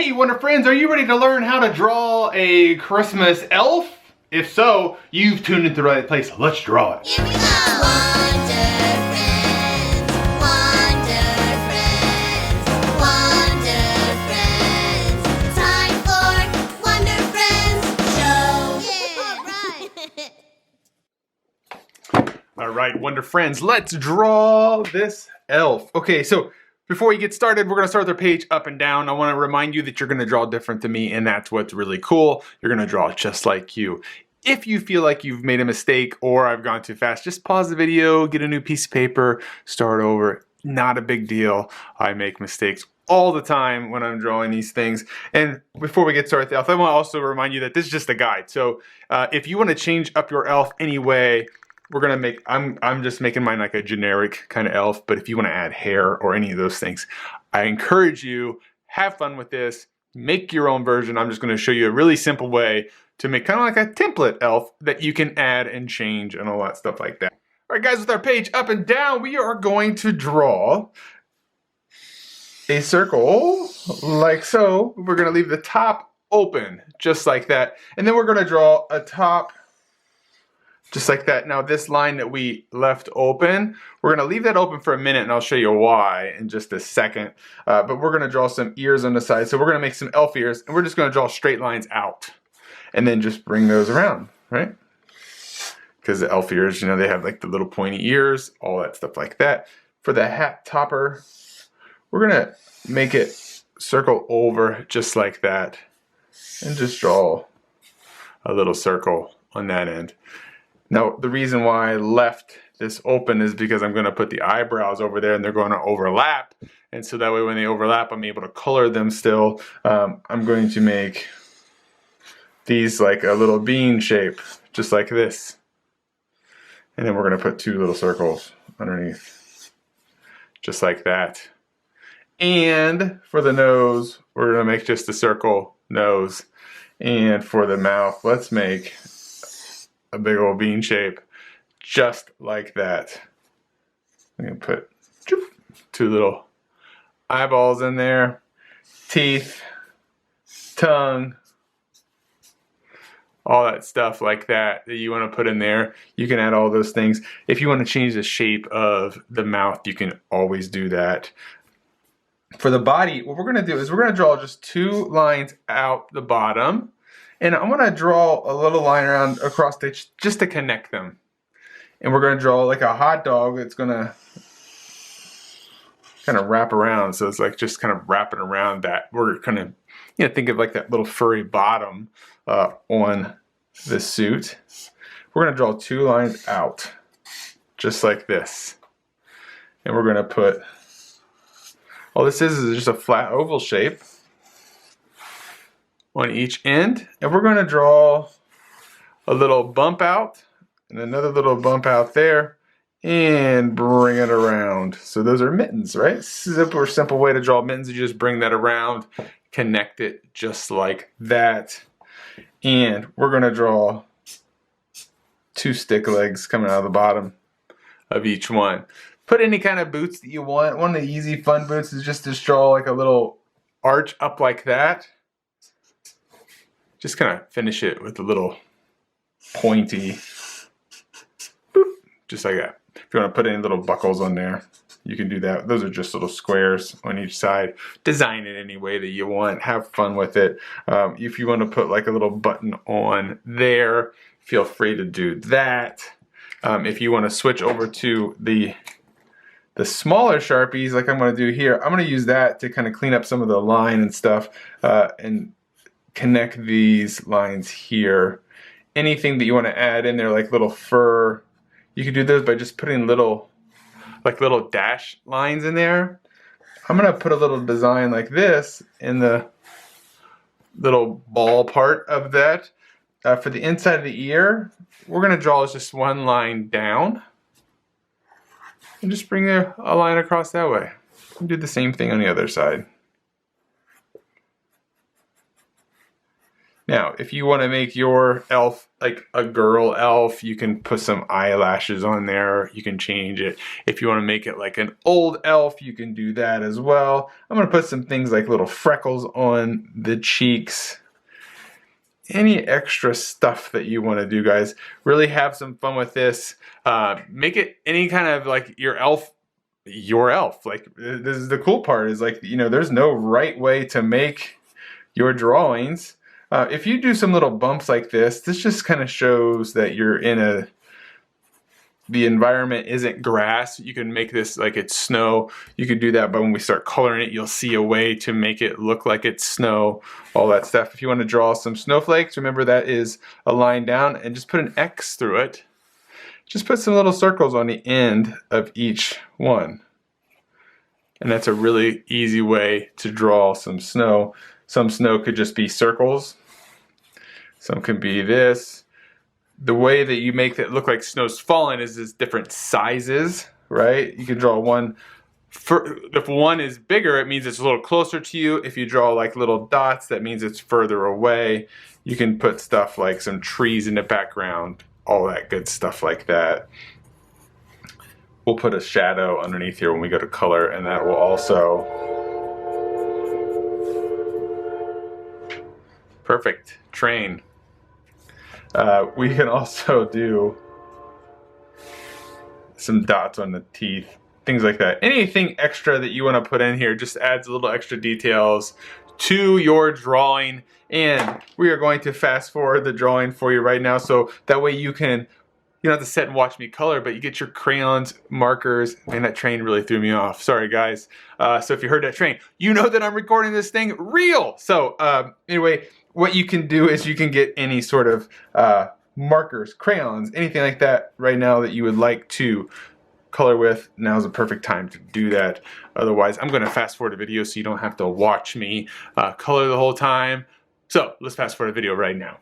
Hey Wonder Friends, are you ready to learn how to draw a Christmas elf? If so, you've tuned into the right place. Let's draw it. Here we go! Wonder Friends, Wonder Friends, time for Wonder Friends show. Yeah, All right, Wonder Friends, let's draw this elf. Okay, so before we get started, we're gonna start with our page up and down. I wanna remind you that you're gonna draw different than me, and that's what's really cool. You're gonna draw just like you. If you feel like you've made a mistake or I've gone too fast, just pause the video, get a new piece of paper, start over. Not a big deal. I make mistakes all the time when I'm drawing these things. And before we get started with the elf, I wanna also remind you that this is just a guide. So if you wanna change up your elf anyway, we're gonna make, I'm just making mine like a generic kind of elf, but if you wanna add hair or any of those things, I encourage you, have fun with this, make your own version. I'm just gonna show you a really simple way to make kind of like a template elf that you can add and change and all that stuff like that. All right guys, with our page up and down, we are going to draw a circle like so. We're gonna leave the top open, just like that. And then we're gonna draw a top just like that. Now this line that we left open, we're gonna leave that open for a minute and I'll show you why in just a second. But we're gonna draw some ears on the side. So we're gonna make some elf ears and we're just gonna draw straight lines out and then just bring those around, right? Because the elf ears, you know, they have like the little pointy ears, all that stuff like that. For the hat topper, we're gonna make it circle over just like that and just draw a little circle on that end. Now, the reason why I left this open is because I'm gonna put the eyebrows over there and they're gonna overlap. And so that way when they overlap, I'm able to color them still. I'm going to make these like a little bean shape, just like this. And then we're gonna put two little circles underneath, just like that. And for the nose, we're gonna make just a circle nose. And for the mouth, let's make a big old bean shape, just like that. I'm gonna put two little eyeballs in there, teeth, tongue, all that stuff like that that you want to put in there. You can add all those things. If you want to change the shape of the mouth, you can always do that. For the body, what we're gonna do is we're gonna draw just two lines out the bottom. And I'm gonna draw a little line around across the, just to connect them. And we're gonna draw like a hot dog that's gonna kind of wrap around. So it's like just kind of wrapping around that. We're kind of, you know, think of like that little furry bottom on the suit. We're gonna draw two lines out, just like this. And we're gonna put, all this is just a flat oval shape on each end, and we're going to draw a little bump out and another little bump out there and bring it around. So those are mittens, right? Simple way to draw mittens. You just bring that around, connect it just like that. And we're going to draw two stick legs coming out of the bottom of each one. Put any kind of boots that you want. One of the easy fun boots is just to draw like a little arch up like that. Just kind of finish it with a little pointy, boop, just like that. If you want to put any little buckles on there, you can do that. Those are just little squares on each side. Design it any way that you want. Have fun with it. If you want to put like a little button on there, feel free to do that. If you want to switch over to the smaller Sharpies, like I'm going to do here, I'm going to use that to kind of clean up some of the line and stuff and connect these lines here. Anything that you want to add in there, like little fur, you can do those by just putting little dash lines in there. I'm gonna put a little design like this in the little ball part of that. For the inside of the ear, we're gonna draw just one line down and just bring a line across that way. And do the same thing on the other side. Now, if you want to make your elf like a girl elf, you can put some eyelashes on there. You can change it. If you want to make it like an old elf, you can do that as well. I'm going to put some things like little freckles on the cheeks. Any extra stuff that you want to do, guys. Really have some fun with this. Make it any kind of like your elf. Like, this is the cool part, is like, you know, there's no right way to make your drawings. If you do some little bumps like this just kind of shows that you're in the environment isn't grass. You can make this like it's snow. You could do that, but when we start coloring it, you'll see a way to make it look like it's snow, all that stuff. If you want to draw some snowflakes, remember that is a line down, and just put an X through it. Just put some little circles on the end of each one. And that's a really easy way to draw some snow. Some snow could just be circles. Some can be this. The way that you make it look like snow's falling is different sizes, right? You can draw one. If one is bigger, it means it's a little closer to you. If you draw like little dots, that means it's further away. You can put stuff like some trees in the background, all that good stuff like that. We'll put a shadow underneath here when we go to color, and that will also... Perfect. Train. We can also do some dots on the teeth, things like that. Anything extra that you want to put in here just adds a little extra details to your drawing. And we are going to fast forward the drawing for you right now, so that way you don't have to sit and watch me color, but you get your crayons, markers. Man, that train really threw me off. Sorry, guys. So if you heard that train, you know that I'm recording this thing real. So anyway, what you can do is you can get any sort of markers, crayons, anything like that right now that you would like to color with. Now's the perfect time to do that. Otherwise, I'm going to fast forward the video so you don't have to watch me color the whole time. So let's fast forward the video right now.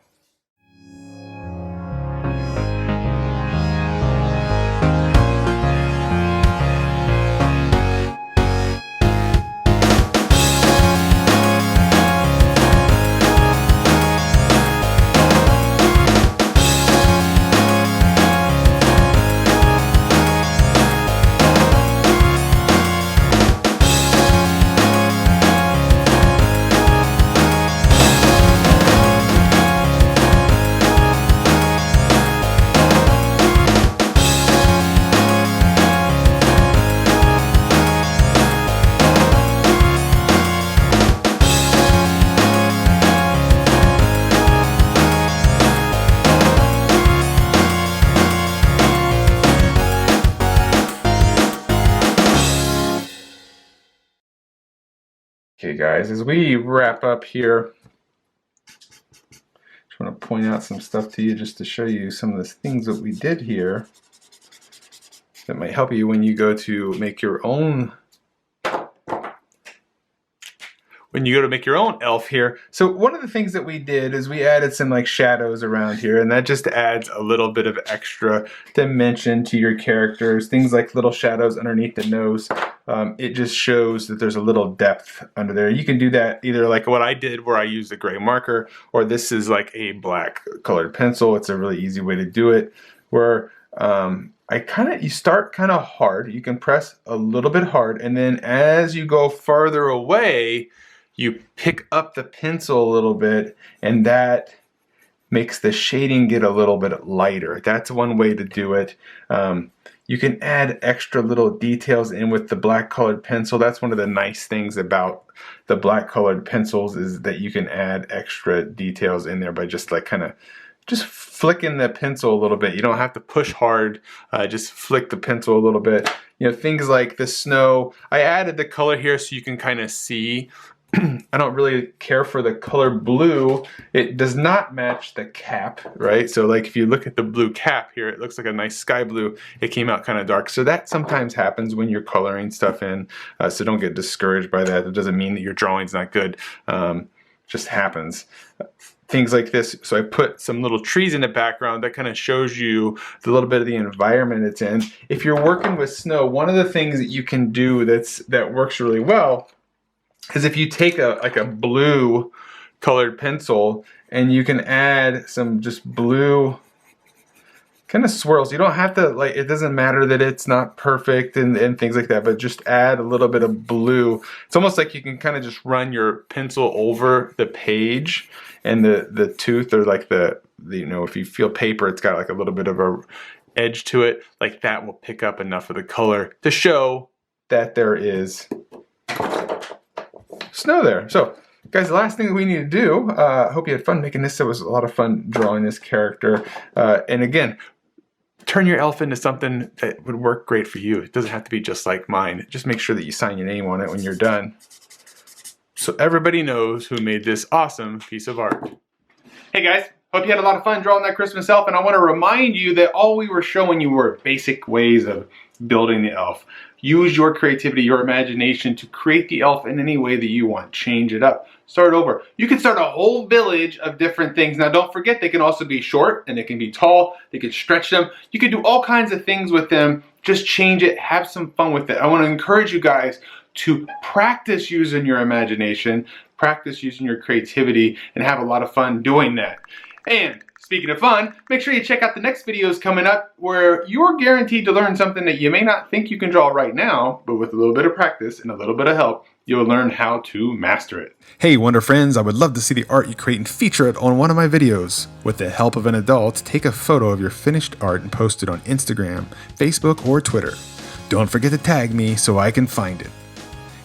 Okay, guys, as we wrap up here, just want to point out some stuff to you just to show you some of the things that we did here that might help you when you go to make your own elf here. So one of the things that we did is we added some like shadows around here, and that just adds a little bit of extra dimension to your characters. Things like little shadows underneath the nose. It just shows that there's a little depth under there. You can do that either like what I did, where I used a gray marker, or this is like a black colored pencil. It's a really easy way to do it, where you start kind of hard. You can press a little bit hard, and then as you go farther away, you pick up the pencil a little bit, and that makes the shading get a little bit lighter. That's one way to do it. You can add extra little details in with the black colored pencil. That's one of the nice things about the black colored pencils, is that you can add extra details in there by just like just flicking the pencil a little bit. You don't have to push hard, just flick the pencil a little bit. You know, things like the snow. I added the color here so you can kind of see. I don't really care for the color blue. It does not match the cap, right? So like if you look at the blue cap here, it looks like a nice sky blue. It came out kind of dark. So that sometimes happens when you're coloring stuff in. So don't get discouraged by that. It doesn't mean that your drawing's not good. Just happens. Things like this. So I put some little trees in the background that kind of shows you the little bit of the environment it's in. If you're working with snow, one of the things that you can do that works really well is if you take a blue colored pencil, and you can add some just blue kind of swirls. You don't have to, like, it doesn't matter that it's not perfect and things like that, but just add a little bit of blue. It's almost like you can kind of just run your pencil over the page, and the tooth, or like the you know, if you feel paper, it's got like a little bit of a edge to it, like that will pick up enough of the color to show that there is snow there. So guys, the last thing that we need to do, I hope you had fun making this. It was a lot of fun drawing this character. And again, turn your elf into something that would work great for you. It doesn't have to be just like mine. Just make sure that you sign your name on it when you're done, so everybody knows who made this awesome piece of art. Hey guys, hope you had a lot of fun drawing that Christmas elf, and I want to remind you that all we were showing you were basic ways of building the elf. Use your creativity, your imagination to create the elf in any way that you want. Change it up. Start over. You can start a whole village of different things. Now don't forget, they can also be short and they can be tall. They can stretch them. You can do all kinds of things with them. Just change it. Have some fun with it. I want to encourage you guys to practice using your imagination, practice using your creativity, and have a lot of fun doing that. And speaking of fun, make sure you check out the next videos coming up where you're guaranteed to learn something that you may not think you can draw right now, but with a little bit of practice and a little bit of help, you'll learn how to master it. Hey Wonder Friends, I would love to see the art you create and feature it on one of my videos. With the help of an adult, take a photo of your finished art and post it on Instagram, Facebook, or Twitter. Don't forget to tag me so I can find it.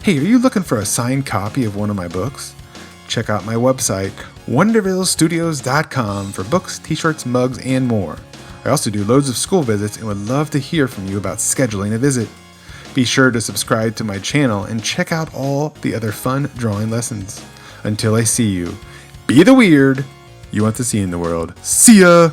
Hey, are you looking for a signed copy of one of my books? Check out my website, WondervilleStudios.com, for books, t-shirts, mugs, and more. I also do loads of school visits and would love to hear from you about scheduling a visit. Be sure to subscribe to my channel and check out all the other fun drawing lessons. Until I see you, be the weird you want to see in the world. See ya!